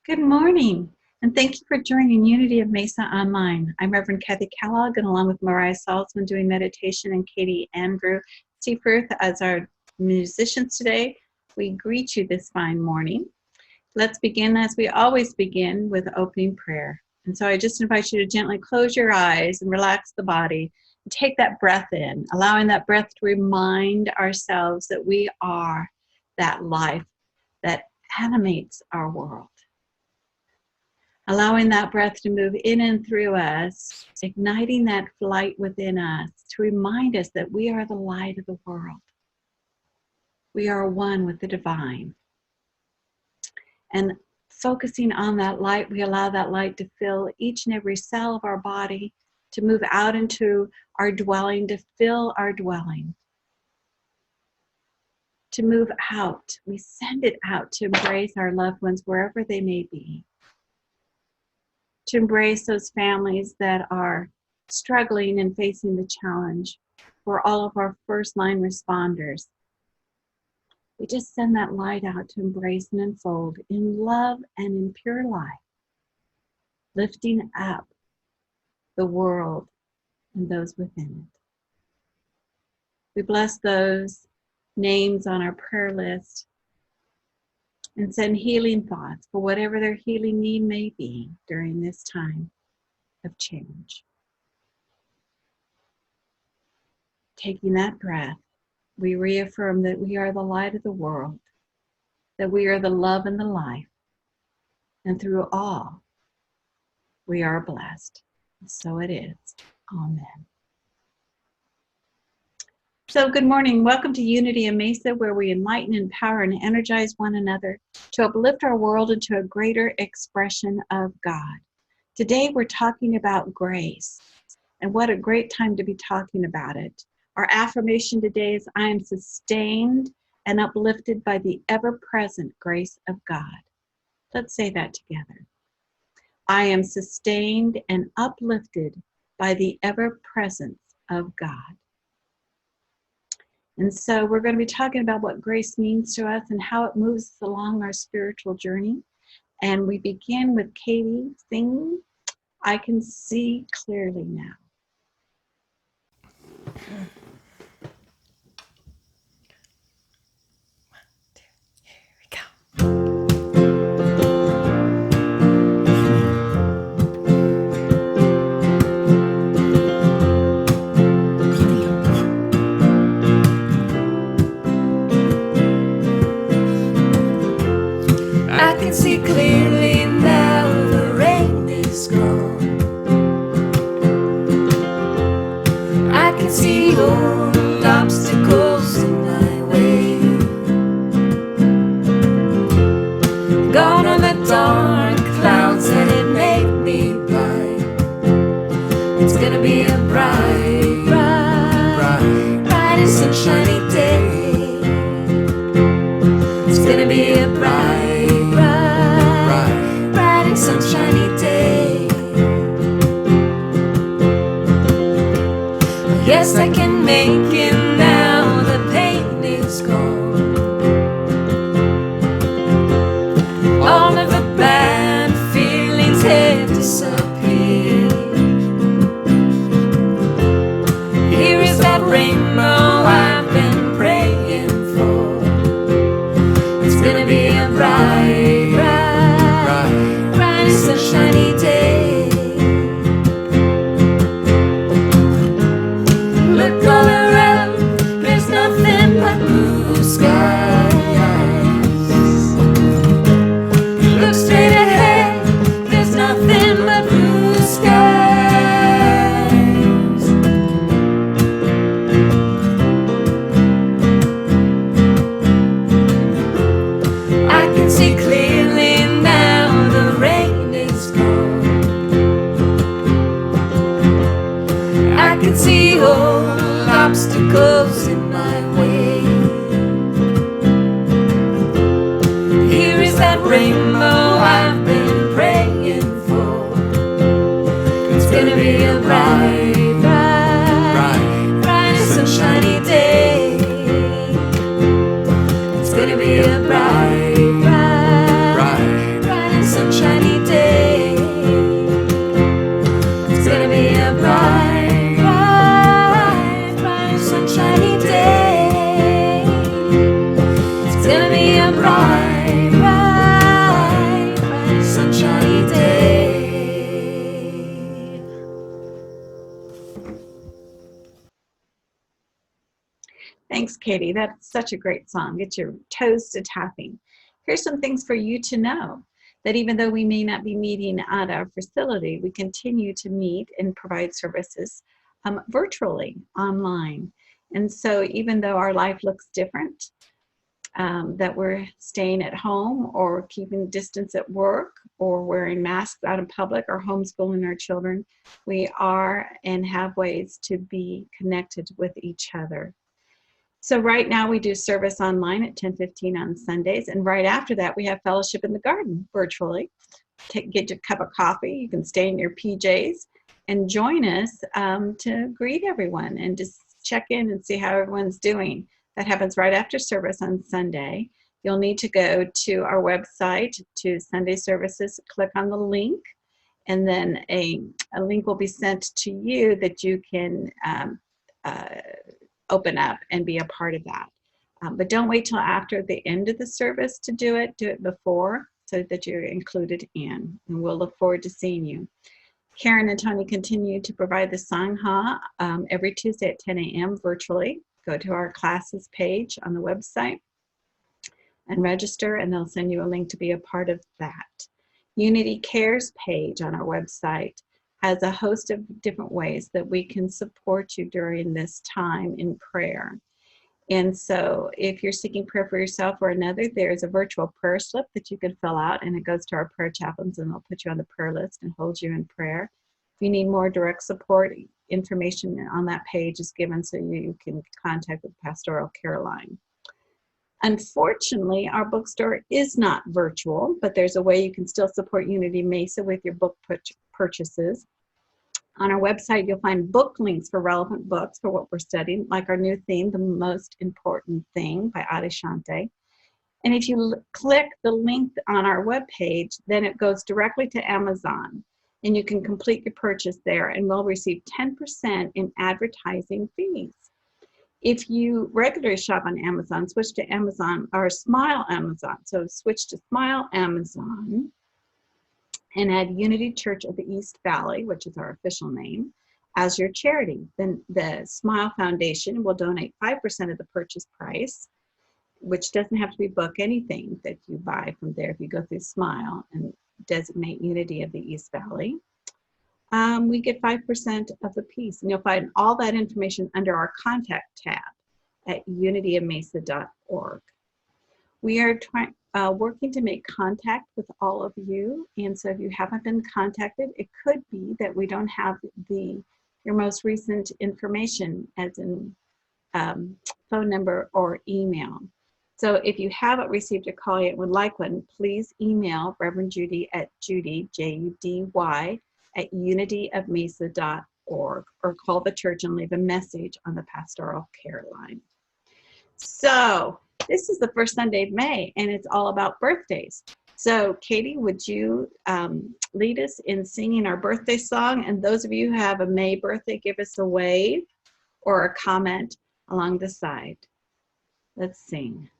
Good morning, and thank you for joining Unity of Mesa Online. I'm Reverend Kathryn Kellogg, and along with Moriah Salzman doing meditation and Katie Andrew Seiferth as our musicians today, we greet you this fine morning. Let's begin as we always begin with opening prayer. And so I just invite you to gently close your eyes and relax the body. And take that breath in, allowing that breath to remind ourselves that we are that life that animates our world. Allowing that breath to move in and through us, igniting that flight within us to remind us that we are the light of the world. We are one with the divine. And focusing on that light, we allow that light to fill each and every cell of our body, to move out into our dwelling, to fill our dwelling. To move out, we send it out to embrace our loved ones wherever they may be. To embrace those families that are struggling and facing the challenge, for all of our first line responders. We just send that light out to embrace and unfold in love and in pure light, lifting up the world and those within it. We bless those names on our prayer list and send healing thoughts for whatever their healing need may be during this time of change. Taking that breath, we reaffirm that we are the light of the world, that we are the love and the life, and through all, we are blessed. So it is. Amen. So good morning. Welcome to Unity of Mesa, where we enlighten, empower, and energize one another to uplift our world into a greater expression of God. Today we're talking about grace, and what a great time to be talking about it. Our affirmation today is, I am sustained and uplifted by the ever-present grace of God. Let's say that together. I am sustained and uplifted by the ever-presence of God. And so we're going to be talking about what grace means to us and how it moves us along our spiritual journey. And we begin with Katie singing, I Can See Clearly Now. I can see clearly now, the rain is gone. I can see old obstacles in my way. Gone are the dark clouds that had made me blind. It's gonna be a bright and sunshiny day. It's gonna be a bright and sunshiny day. Yes, I can make it now, the pain is gone. All of the bad feelings have disappeared. Here is that rainbow I've been praying for. It's gonna be a bright and sunshiny day. Look all around, there's nothing but blue skies. Look straight ahead, there's nothing but blue skies. I can see clearly now, the rain is gone. I can see old obstacles in my way. Here is that rainbow I've been praying for. It's gonna be a bright and sunshiny day. It's gonna be a bright and sunshiny Thanks, Katie. That's such a great song. Get your toes to tapping. Here's some things for you to know, that even though we may not be meeting at our facility, we continue to meet and provide services virtually, online. And so even though our life looks different, that we're staying at home or keeping distance at work or wearing masks out in public or homeschooling our children, we are and have ways to be connected with each other. So right now we do service online at 10:15 on Sundays, and right after that we have fellowship in the garden virtually. Get your cup of coffee, you can stay in your PJs and join us to greet everyone and just check in and see how everyone's doing. That happens right after service on Sunday. You'll need to go to our website to Sunday services, click on the link, and then a link will be sent to you that you can open up and be a part of that. But don't wait till after the end of the service to do it before so that you're included in, and we'll look forward to seeing you. Karen and Tony continue to provide the Sangha every Tuesday at 10 a.m. virtually. Go to our classes page on the website and register, and they'll send you a link to be a part of that. Unity Cares page on our website has a host of different ways that we can support you during this time in prayer. And so if you're seeking prayer for yourself or another, there's a virtual prayer slip that you can fill out, and it goes to our prayer chaplains, and they'll put you on the prayer list and hold you in prayer. If you need more direct support, information on that page is given so you can contact with Pastoral Care Line. Unfortunately, our bookstore is not virtual, but there's a way you can still support Unity Mesa with your book purchases. On our website, you'll find book links for relevant books for what we're studying, like our new theme, The Most Important Thing by Adyashanti. And if you click the link on our webpage, then it goes directly to Amazon, and you can complete your purchase there, and we'll receive 10% in advertising fees. If you regularly shop on Amazon, switch to Amazon or Smile Amazon. So switch to Smile Amazon and add Unity Church of the East Valley, which is our official name, as your charity. Then the Smile Foundation will donate 5% of the purchase price, which doesn't have to be book anything that you buy from there if you go through Smile and designate Unity of the East Valley. We get 5% of the piece, and you'll find all that information under our contact tab at unityofmesa.org. We are working to make contact with all of you, and so if you haven't been contacted, it could be that we don't have your most recent information, as in phone number or email. So if you haven't received a call yet and would like one, please email Reverend Judy at Judy, Judy, at unityofmesa.org, or call the church and leave a message on the Pastoral Care Line. So this is the first Sunday of May, and it's all about birthdays. So Katie, would you lead us in singing our birthday song? And those of you who have a May birthday, give us a wave or a comment along the side. Let's sing.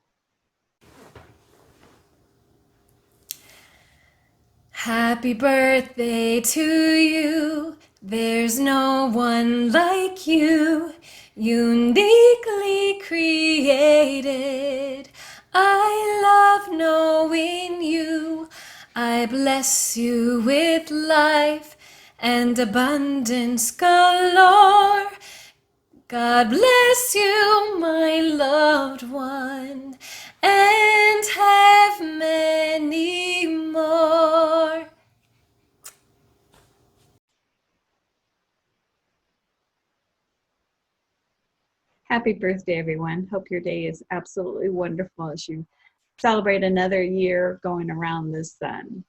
Happy birthday to you. There's no one like you, uniquely created. I love knowing you. I bless you with life and abundance galore. God bless you, my loved one, and have many more. Happy birthday, everyone. Hope your day is absolutely wonderful as you celebrate another year going around the sun.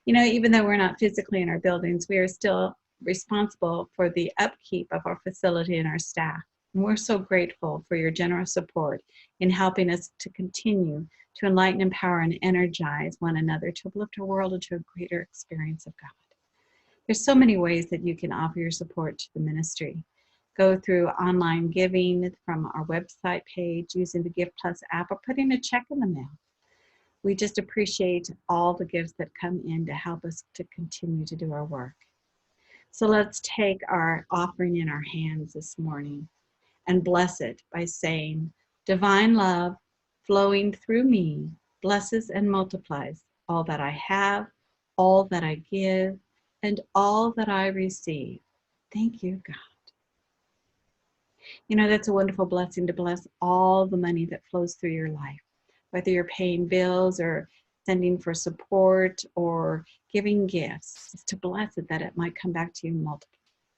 You know, even though we're not physically in our buildings, we are still responsible for the upkeep of our facility and our staff. And we're so grateful for your generous support in helping us to continue to enlighten, empower, and energize one another to uplift our world into a greater experience of God. There's so many ways that you can offer your support to the ministry. Go through online giving from our website page, using the Give Plus app, or putting a check in the mail. We just appreciate all the gifts that come in to help us to continue to do our work. So let's take our offering in our hands this morning and bless it by saying, divine love flowing through me blesses and multiplies all that I have, all that I give, and all that I receive. Thank you, God. You know, that's a wonderful blessing to bless all the money that flows through your life, whether you're paying bills or sending for support or giving gifts. It's to bless it that it might come back to you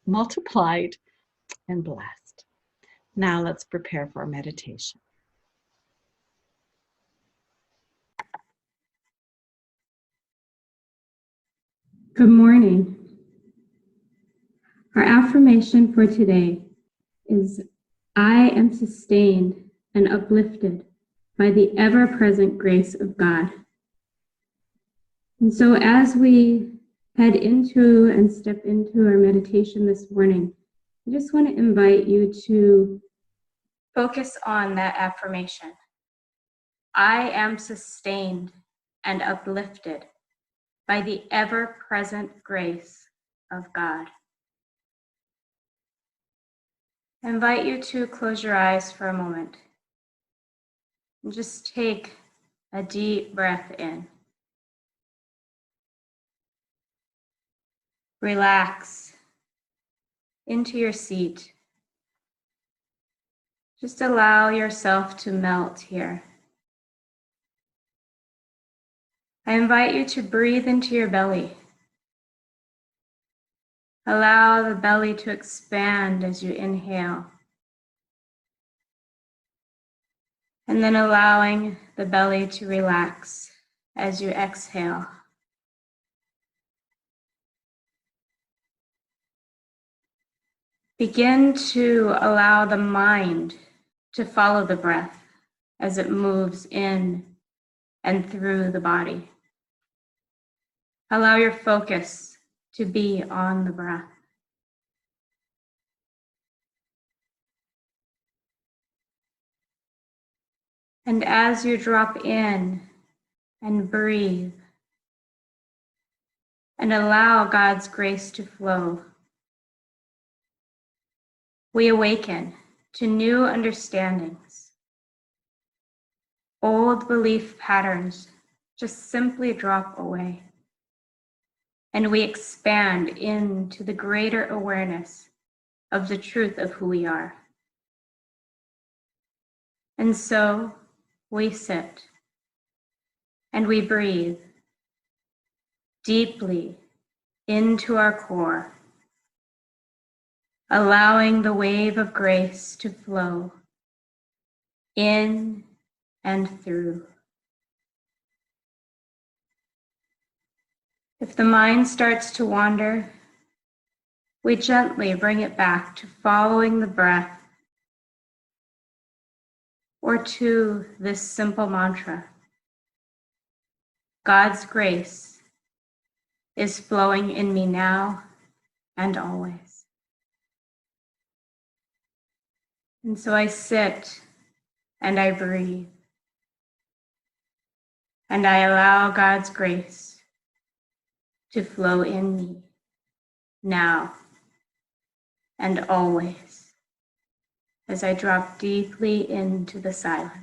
multiplied and blessed. Now let's prepare for our meditation. Good morning. Our affirmation for today is, I am sustained and uplifted by the ever-present grace of God. And so as we head into and step into our meditation this morning, I just want to invite you to focus on that affirmation. I am sustained and uplifted by the ever-present grace of God. I invite you to close your eyes for a moment and just take a deep breath in. Relax into your seat. Just allow yourself to melt here. I invite you to breathe into your belly. Allow the belly to expand as you inhale. And then allowing the belly to relax as you exhale. Begin to allow the mind to follow the breath as it moves in and through the body. Allow your focus to be on the breath. And as you drop in and breathe and allow God's grace to flow, we awaken to new understandings. Old belief patterns just simply drop away. And we expand into the greater awareness of the truth of who we are. And so we sit and we breathe deeply into our core, allowing the wave of grace to flow in and through. If the mind starts to wander, we gently bring it back to following the breath or to this simple mantra. God's grace is flowing in me now and always. And so I sit and I breathe and I allow God's grace to flow in me now and always as I drop deeply into the silence.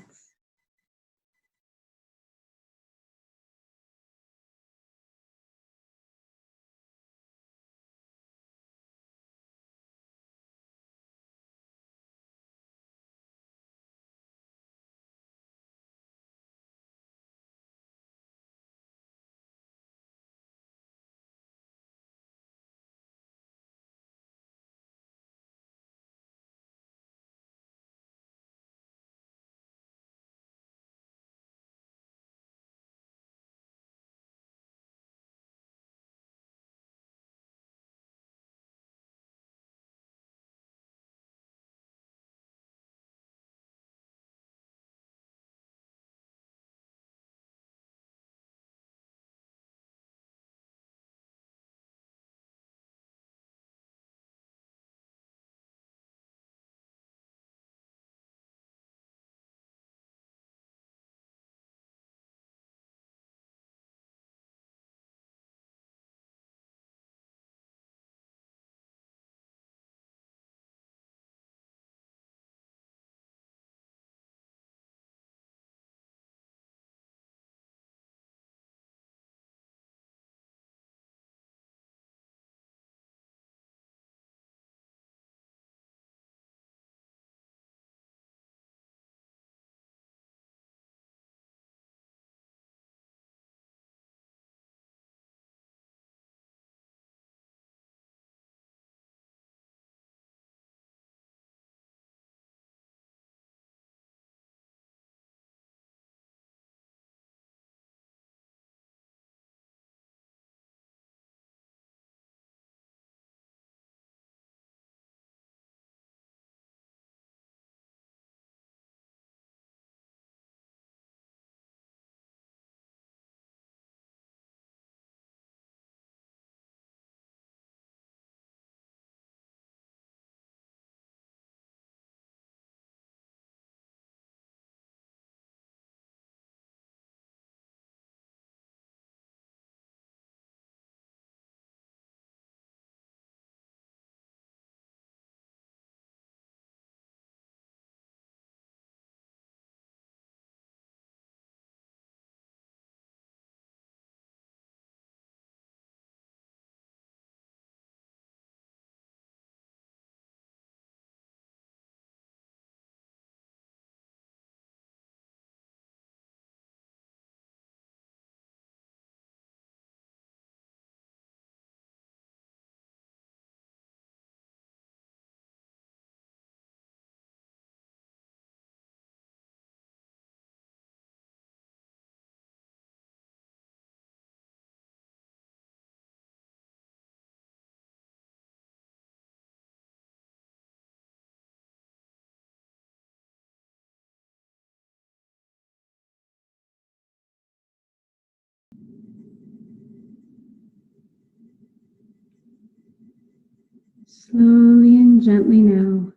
Slowly and gently now,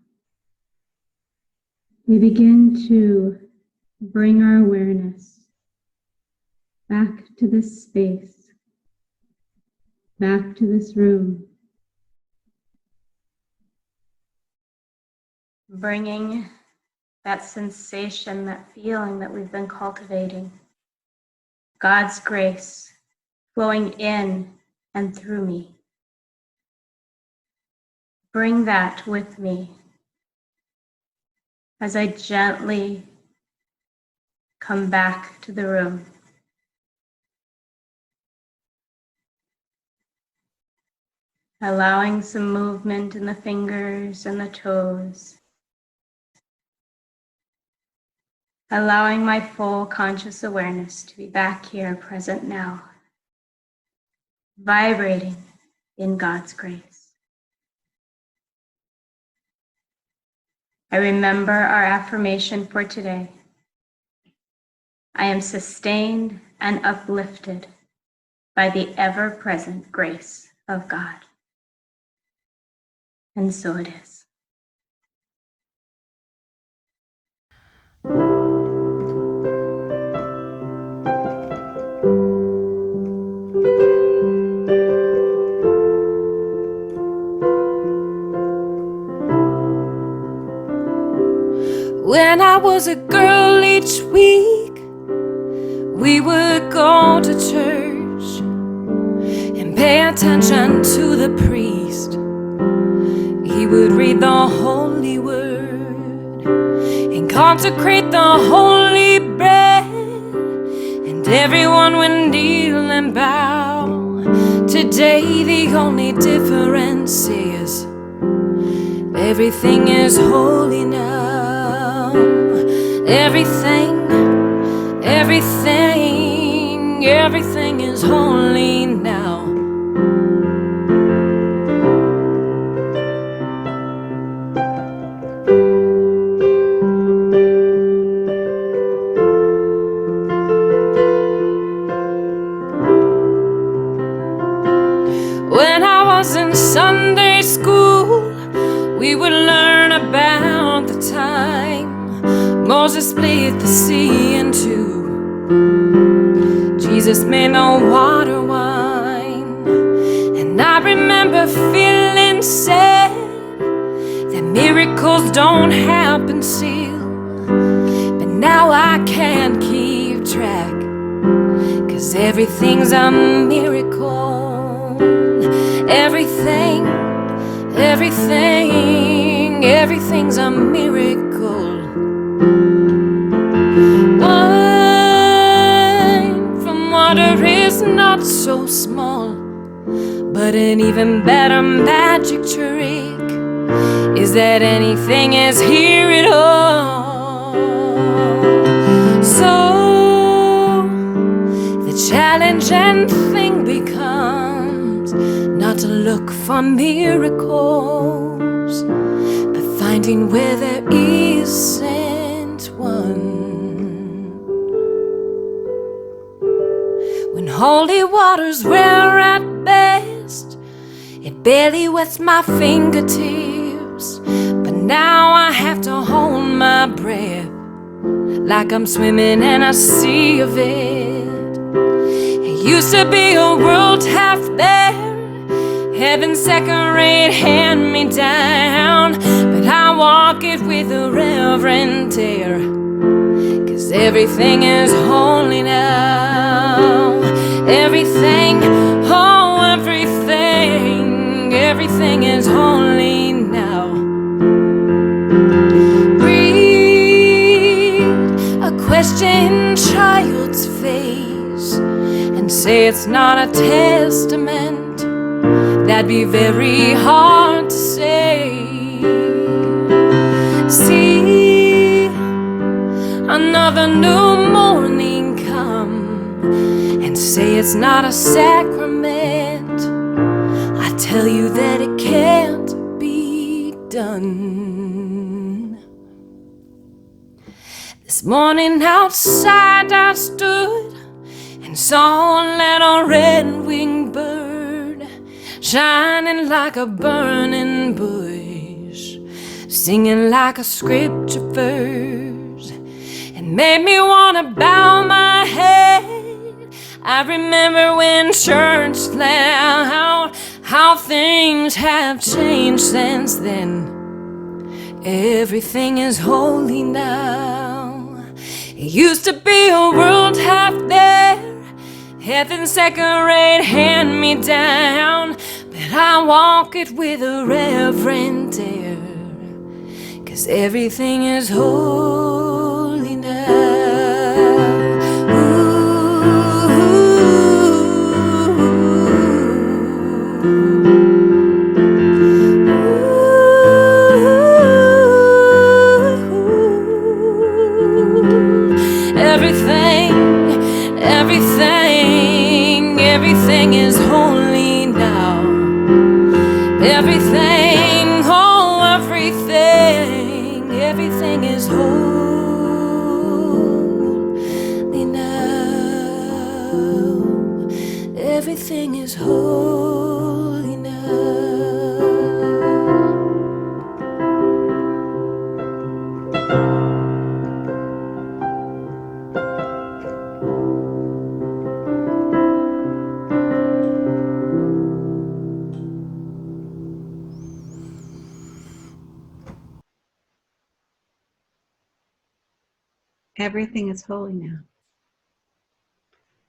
we begin to bring our awareness back to this space, back to this room. Bringing that sensation, that feeling that we've been cultivating. God's grace flowing in and through me. Bring that with me as I gently come back to the room. Allowing some movement in the fingers and the toes. Allowing my full conscious awareness to be back here, present now, vibrating in God's grace. I remember our affirmation for today. I am sustained and uplifted by the ever-present grace of God. And so it is. When I was a girl each week, we would go to church and pay attention to the priest. He would read the holy word and consecrate the holy bread, and everyone would kneel and bow. Today the only difference is everything is holy now. Everything is holy now. When I was in Sunday school, we would learn about the time Moses split the sea in two. Jesus made the water wine. And I remember feeling sad that miracles don't happen still. But now I can't keep track, 'cause everything's a miracle. Everything's a miracle. Wine from water is not so small, but an even better magic trick is that anything is here at all. So the challenging thing becomes not to look for miracles, but finding where there isn't one. When holy water's rare at best, it barely wets my fingertips. But now I have to hold my breath, like I'm swimming in a sea of it. It used to be a world half there, heaven's second-rate hand-me-down, but I walk it with a reverent air, 'cause everything is holy now. Everything is holy now. Read a questioning child's face and say it's not a testament. That'd be very hard to say. See another new morning come and say it's not a sacrament. I tell you that it can't be done. This morning outside I stood and and saw a little red-winged bird shining like a burning bush, singing like a scripture verse. It made me want to bow my head. I remember when church let out how things have changed since then. Everything is holy now. It used to be a world half there, heaven second-rate hand me down, but I walk it with a reverent air, 'cause everything is holy now. Everything is holy now. Everything, oh, everything is holy now. Everything is holy now. Everything is holy now.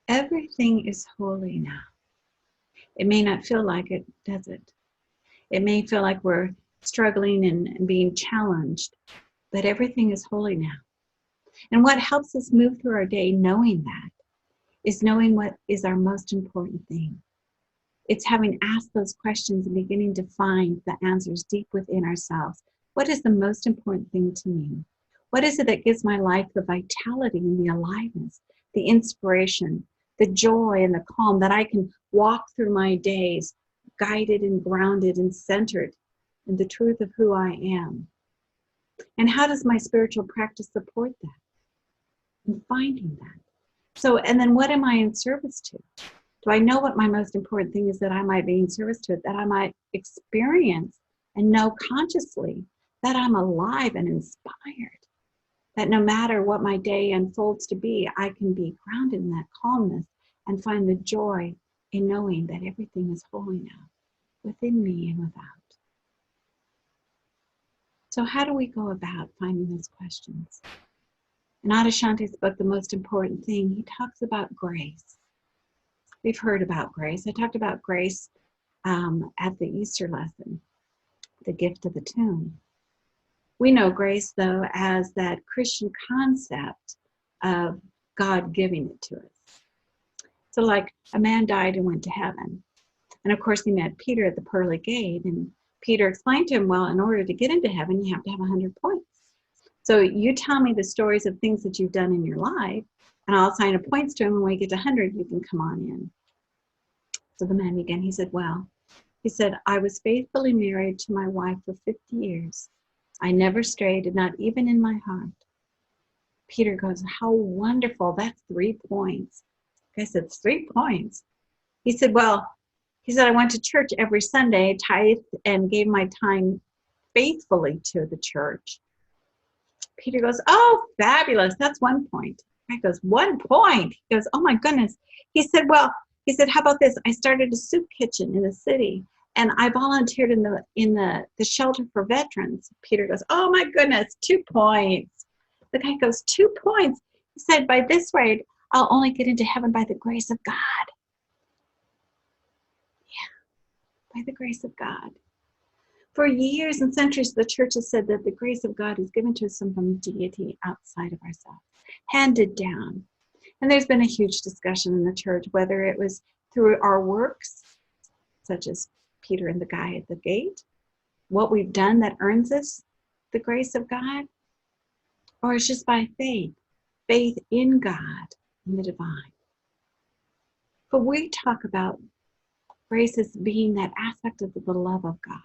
Everything is holy now. It may not feel like it, does it? It may feel like we're struggling and being challenged, but everything is holy now. And what helps us move through our day knowing that is knowing what is our most important thing. It's having asked those questions and beginning to find the answers deep within ourselves. What is the most important thing to me? What is it that gives my life the vitality and the aliveness, the inspiration, the joy and the calm that I can walk through my days guided and grounded and centered in the truth of who I am? And how does my spiritual practice support that? And finding that. So, and then what am I in service to? Do I know what my most important thing is that I might be in service to, that I might experience and know consciously that I'm alive and inspired? That no matter what my day unfolds to be, I can be grounded in that calmness and find the joy in knowing that everything is holy now, within me and without. So how do we go about finding those questions? In Adyashanti's book, The Most Important Thing, he talks about grace. We've heard about grace. I talked about grace at the Easter lesson, the gift of the tomb. We know grace, though, as that Christian concept of God giving it to us. So like a man died and went to heaven. And of course, he met Peter at the pearly gate. And Peter explained to him, well, in order to get into heaven, you have to have 100 points. So you tell me the stories of things that you've done in your life, and I'll assign a points to him. And when you get to 100, you can come on in. So the man began. He said, I was faithfully married to my wife for 50 years. I never strayed, not even in my heart. Peter goes, how wonderful. That's 3 points. I said, 3 points. He said, I went to church every Sunday, tithed, and gave my time faithfully to the church. Peter goes, oh, fabulous. That's 1 point. I goes, 1 point. He goes, oh my goodness. He said, how about this? I started a soup kitchen in the city, and I volunteered in the shelter for veterans. Peter goes, oh my goodness, 2 points. The guy goes, 2 points. He said, by this rate, I'll only get into heaven by the grace of God. Yeah, by the grace of God. For years and centuries, the church has said that the grace of God is given to us from deity outside of ourselves, handed down. And there's been a huge discussion in the church, whether it was through our works, such as Peter and the guy at the gate, what we've done that earns us the grace of God, or it's just by faith in God and the divine. But we talk about grace as being that aspect of the love of God.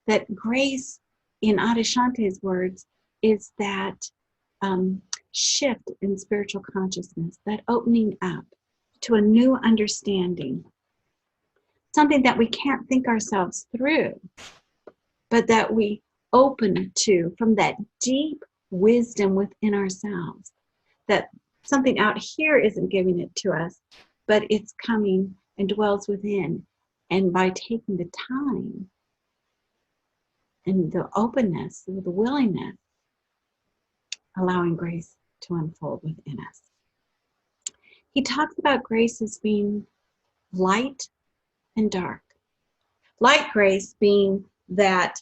That grace, in Adyashanti's words, is that shift in spiritual consciousness, that opening up, to a new understanding, something that we can't think ourselves through, but that we open to from that deep wisdom within ourselves, that something out here isn't giving it to us, but it's coming and dwells within. And by taking the time and the openness, the willingness, allowing grace to unfold within us. He talks about grace as being light and dark. Light grace being that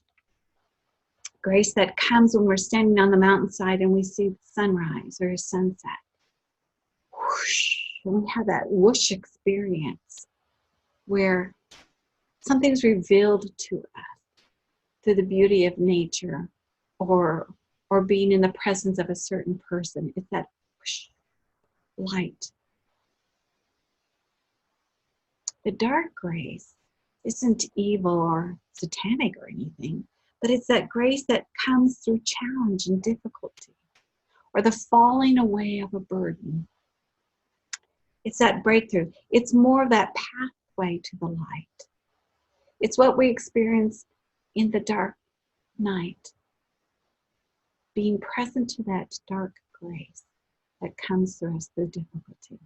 grace that comes when we're standing on the mountainside and we see the sunrise or a sunset. Whoosh, and we have that whoosh experience where something's revealed to us through the beauty of nature or being in the presence of a certain person. It's that whoosh, light. The dark grace isn't evil or satanic or anything, but it's that grace that comes through challenge and difficulty, or the falling away of a burden. It's that breakthrough. It's more of that pathway to the light. It's what we experience in the dark night, being present to that dark grace that comes through us through difficulty.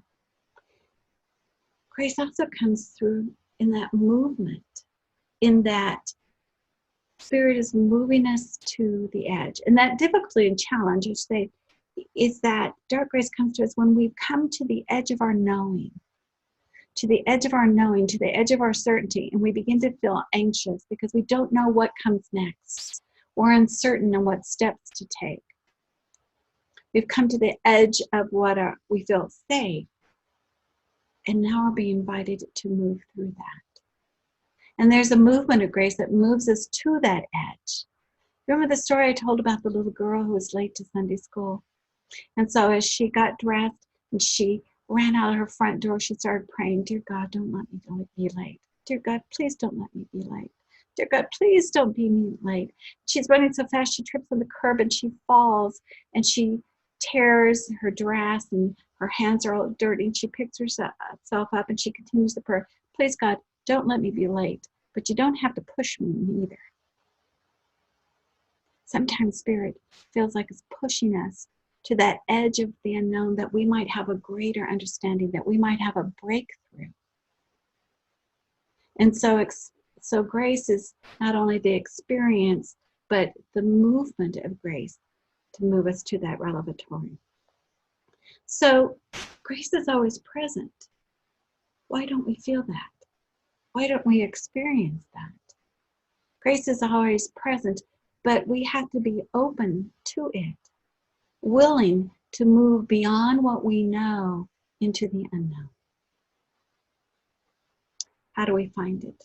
Grace also comes through in that movement, in that Spirit is moving us to the edge. And that difficulty and challenge, you say, is that dark grace comes to us when we've come to the edge of our knowing, to the edge of our knowing, to the edge of our certainty, and we begin to feel anxious because we don't know what comes next. We're uncertain on what steps to take. We've come to the edge of what we feel safe, and now we're being invited to move through that. And there's a movement of grace that moves us to that edge. Remember the story I told about the little girl who was late to Sunday school? And so as she got dressed and she ran out of her front door, she started praying, "Dear God, don't let me be late. Dear God, please don't let me be late. Dear God, please don't be me late." She's running so fast, she trips on the curb and she falls and she tears her dress and her hands are all dirty and she picks herself up and she continues the prayer, "Please God, don't let me be late, but you don't have to push me either." Sometimes Spirit feels like it's pushing us to that edge of the unknown, that we might have a greater understanding, that we might have a breakthrough. And so grace is not only the experience, but the movement of grace to move us to that revelatory. So grace is always present. Why don't we feel that? Why don't we experience that? Grace is always present, but we have to be open to it, willing to move beyond what we know into the unknown. How do we find it?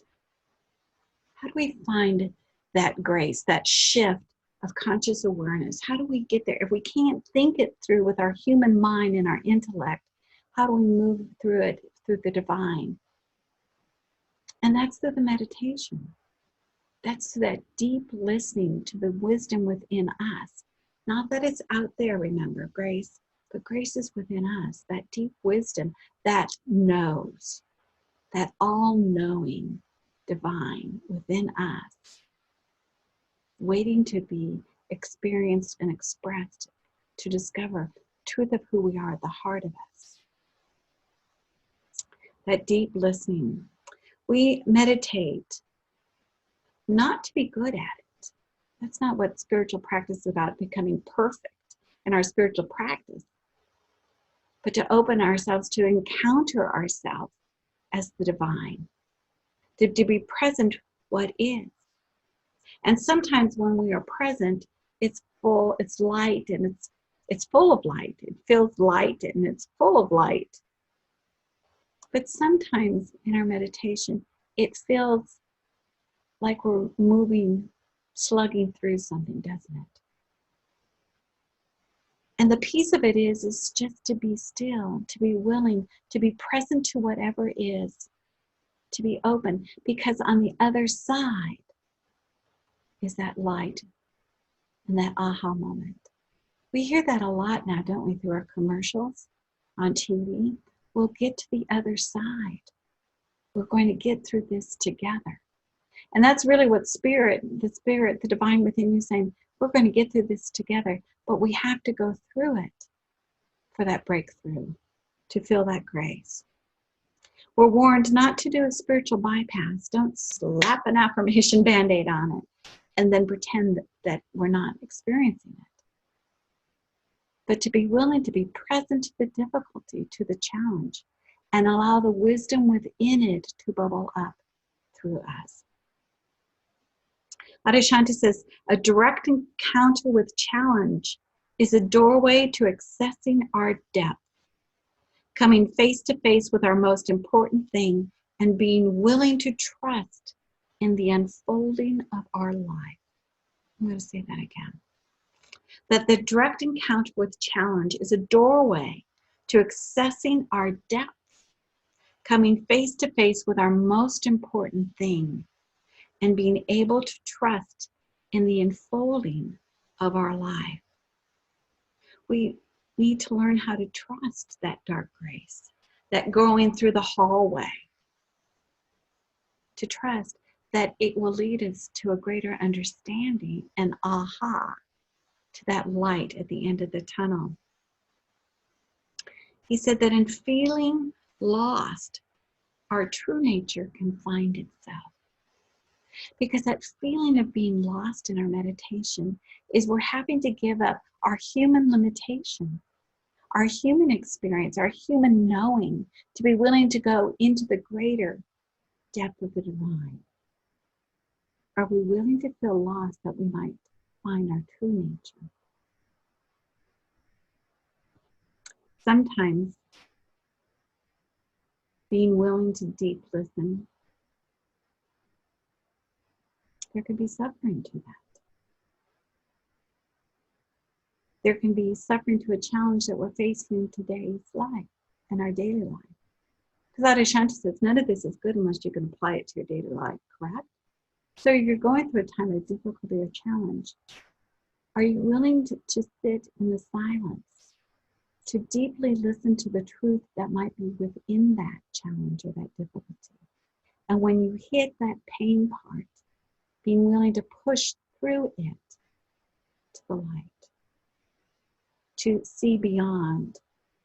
How do we find that grace, that shift of conscious awareness? How do we get there? If we can't think it through with our human mind and our intellect, how do we move through it through the divine? And that's through the meditation. That's that deep listening to the wisdom within us. Not that it's out there, remember, grace, but grace is within us, that deep wisdom that knows, that all-knowing divine within us, waiting to be experienced and expressed, to discover truth of who we are at the heart of us. That deep listening. We meditate not to be good at it. That's not what spiritual practice is about, becoming perfect in our spiritual practice, but to open ourselves to encounter ourselves as the divine, to be present what is. And sometimes when we are present, it's full, it's light, and it's full of light. It feels light and it's full of light. But sometimes in our meditation, it feels like we're moving, slugging through something, doesn't it? And the piece of it is just to be still, to be willing, to be present to whatever is, to be open, because on the other side is that light and that aha moment. We hear that a lot now, don't we, through our commercials on TV? we'll get to the other side. We're going to get through this together. And that's really what the divine within you is saying, we're going to get through this together, but we have to go through it for that breakthrough, to feel that grace. We're warned not to do a spiritual bypass. Don't slap an affirmation Band-Aid on it and then pretend that we're not experiencing it. But to be willing to be present to the difficulty, to the challenge, and allow the wisdom within it to bubble up through us. Adyashanti says, a direct encounter with challenge is a doorway to accessing our depth, coming face to face with our most important thing and being willing to trust in the unfolding of our life. I'm going to say that again. That the direct encounter with challenge is a doorway to accessing our depth, coming face to face with our most important thing and being able to trust in the unfolding of our life. We need to learn how to trust that dark grace, that going through the hallway, to trust that it will lead us to a greater understanding and aha, to that light at the end of the tunnel. He said that in feeling lost, our true nature can find itself. Because that feeling of being lost in our meditation is we're having to give up our human limitation, our human experience, our human knowing, to be willing to go into the greater depth of the divine. Are we willing to feel lost that we might find our true nature? Sometimes being willing to deep listen, there can be suffering to that. There can be suffering to a challenge that we're facing in today's life and our daily life. Because Adyashanti says none of this is good unless you can apply it to your daily life, correct? So you're going through a time of difficulty or challenge. Are you willing to sit in the silence, to deeply listen to the truth that might be within that challenge or that difficulty? And when you hit that pain part, being willing to push through it to the light, to see beyond,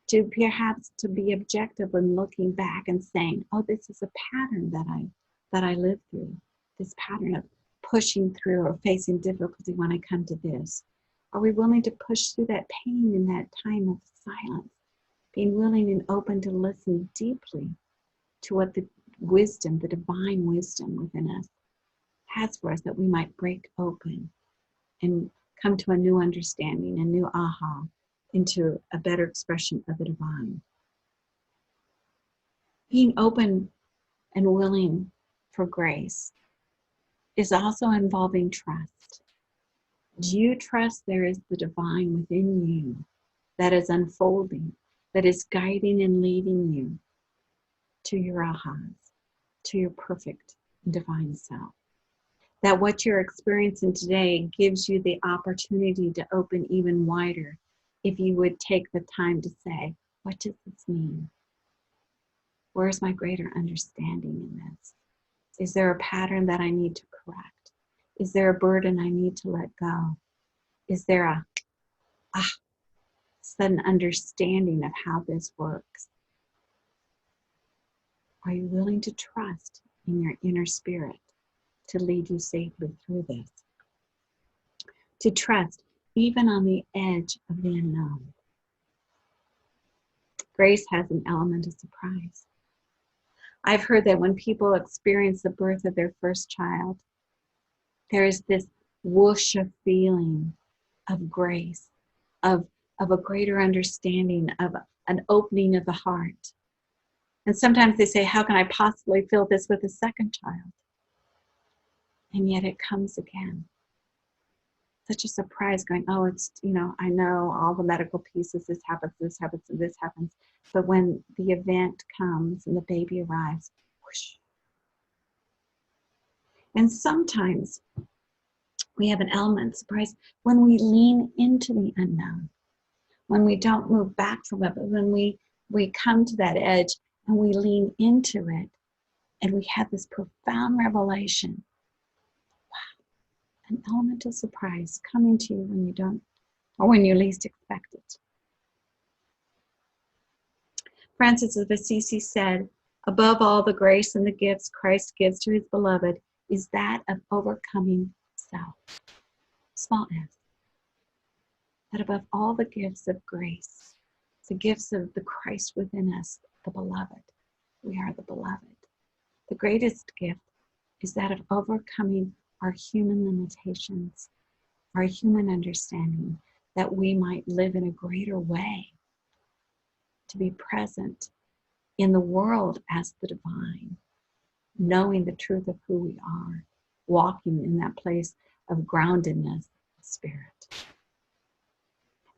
to perhaps to be objective when looking back and saying, oh, this is a pattern that I live through, this pattern of pushing through or facing difficulty when I come to this. Are we willing to push through that pain in that time of silence, being willing and open to listen deeply to what the wisdom, the divine wisdom within us has for us, that we might break open and come to a new understanding, a new aha, into a better expression of the divine. Being open and willing for grace is also involving trust. Do you trust there is the divine within you that is unfolding, that is guiding and leading you to your ahas, to your perfect divine self? That what you're experiencing today gives you the opportunity to open even wider if you would take the time to say, what does this mean? Where's my greater understanding in this? Is there a pattern that I need to correct? Is there a burden I need to let go? Is there a sudden understanding of how this works? Are you willing to trust in your inner spirit to lead you safely through this? To trust even on the edge of the unknown. Grace has an element of surprise. I've heard that when people experience the birth of their first child, there is this whoosh of feeling of grace, of a greater understanding, of an opening of the heart. And sometimes they say, how can I possibly feel this with a second child? And yet it comes again. Such a surprise, going, oh, it's, I know all the medical pieces, this happens, and this happens. But when the event comes and the baby arrives, whoosh. And sometimes we have an element of surprise when we lean into the unknown, when we don't move back from it, but when we we come to that edge and we lean into it, and we have this profound revelation. Wow, an element of surprise coming to you when you don't, or when you least expect it. Francis of Assisi said, above all, the grace and the gifts Christ gives to his beloved is that of overcoming self. Small s. That above all the gifts of grace, the gifts of the Christ within us, the beloved, we are the beloved. The greatest gift is that of overcoming our human limitations, our human understanding, that we might live in a greater way, to be present in the world as the divine, knowing the truth of who we are, walking in that place of groundedness of spirit.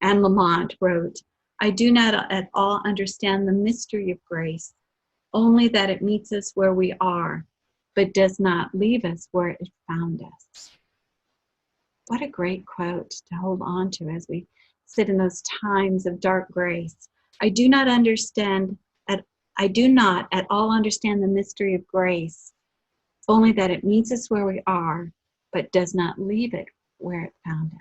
Anne Lamott wrote, I do not at all understand the mystery of grace, only that it meets us where we are, but does not leave us where it found us. What a great quote to hold on to as we sit in those times of dark grace. I do not at all understand the mystery of grace, only that it meets us where we are, but does not leave it where it found us.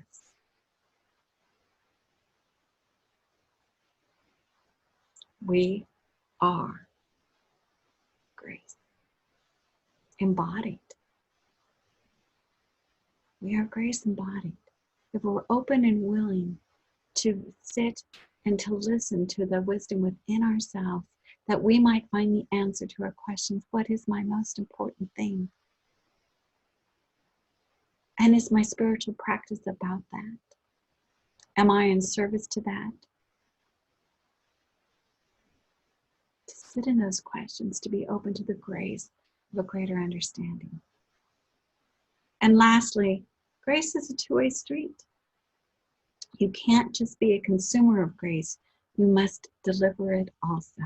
We are grace, embodied. We are grace embodied. If we're open and willing to sit and to listen to the wisdom within ourselves, that we might find the answer to our questions. What is my most important thing? And is my spiritual practice about that? Am I in service to that? To sit in those questions, to be open to the grace of a greater understanding. And lastly, grace is a two-way street. You can't just be a consumer of grace, you must deliver it also.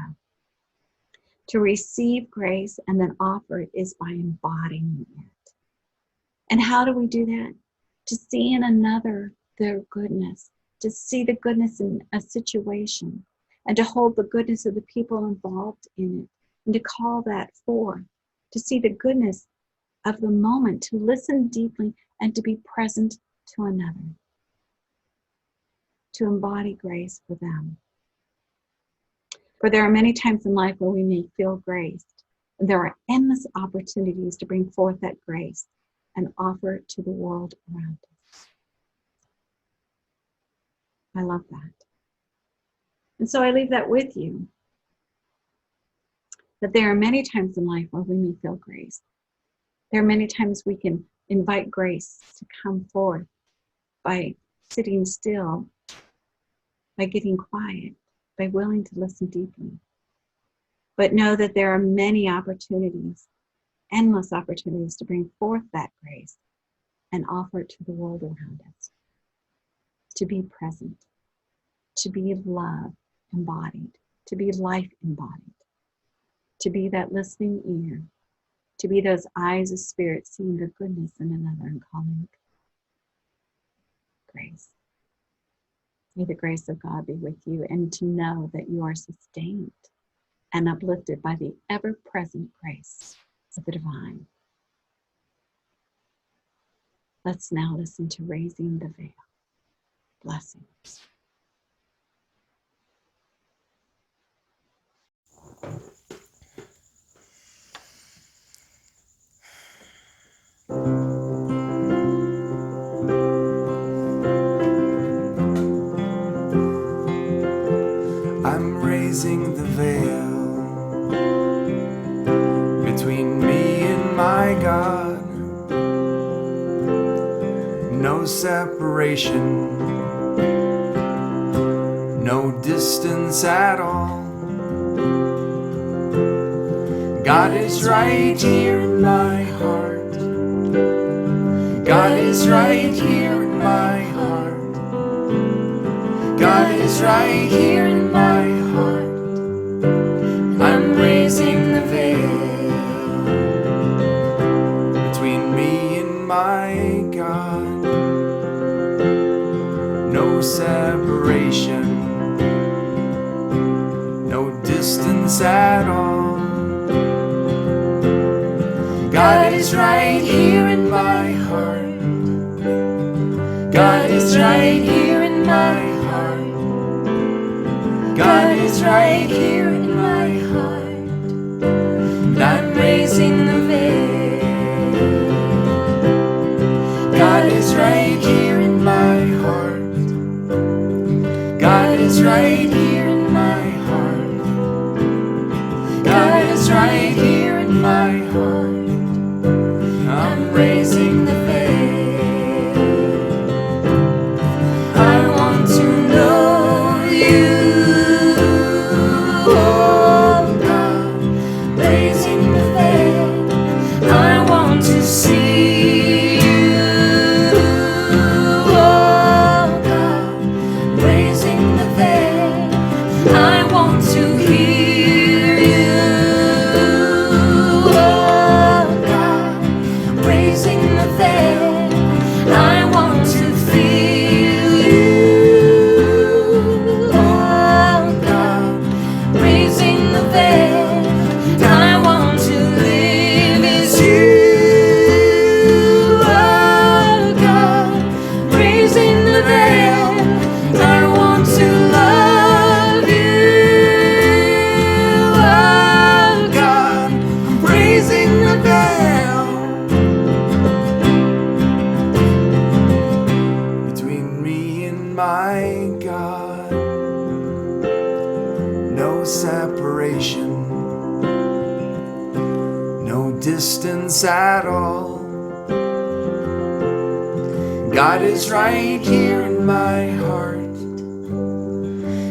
To receive grace and then offer it is by embodying it. And how do we do that? To see in another their goodness, to see the goodness in a situation, and to hold the goodness of the people involved in it, and to call that forth, to see the goodness of the moment, to listen deeply and to be present to another, to embody grace for them. For there are many times in life where we may feel graced, and there are endless opportunities to bring forth that grace and offer it to the world around us. I love that. And so I leave that with you, that there are many times in life where we may feel grace. There are many times we can invite grace to come forth by sitting still, by getting quiet, by willing to listen deeply. But know that there are many opportunities, endless opportunities to bring forth that grace and offer it to the world around us. To be present, to be love embodied, to be life embodied, to be that listening ear, to be those eyes of spirit seeing the goodness in another and calling it grace. May the grace of God be with you, and to know that you are sustained and uplifted by the ever-present grace of the divine. Let's now listen to Raising the Veil. Blessings. I'm raising the veil between me and my God. No separation, no distance at all. God is right here in my heart. God is right here in my heart. God is right here in my heart. I'm raising the veil between me and my God. No separation, no my heart. God is right here in my heart. God is right here in my heart. And I'm raising the veil. God is right here in my heart. God is right here in my heart. God is right here in my heart. I'm raising the veil. I want to know you, oh God, raising the veil. I want to see you, oh God, raising the veil. I want to hear you, oh God, raising the veil. I want to feel you, oh God, raising the veil. I want to live as you, oh God, raising the veil. I want to love you, oh God, raising the veil. Between me and my God, no separation, no distance at all. God is right here in my heart.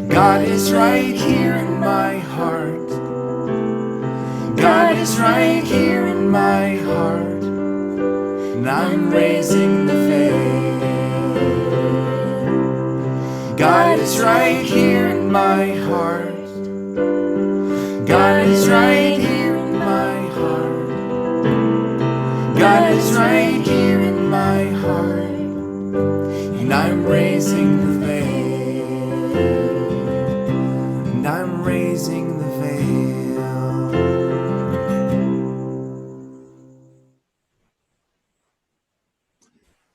God is right here in my heart. God is right here in my heart. And I'm raising the veil. God is right here in my heart. God is right here in my heart. God is right here in my heart. And I'm raising the veil. And I'm raising the veil.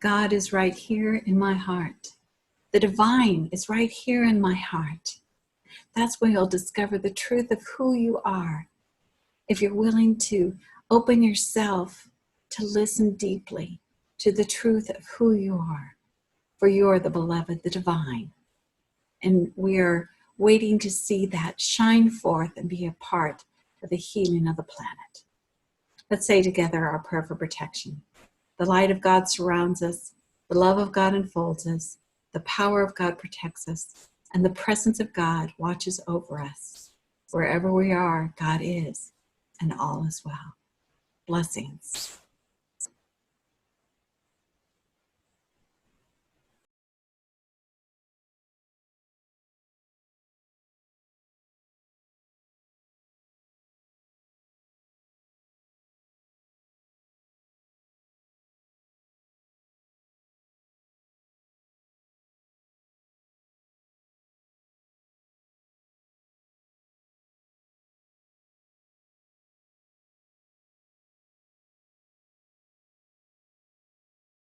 God is right here in my heart. The divine is right here in my heart. That's where you'll discover the truth of who you are. If you're willing to open yourself to listen deeply to the truth of who you are, for you are the beloved, the divine. And we're waiting to see that shine forth and be a part of the healing of the planet. Let's say together our prayer for protection. The light of God surrounds us, the love of God enfolds us, the power of God protects us, and the presence of God watches over us. Wherever we are, God is, and all is well. Blessings.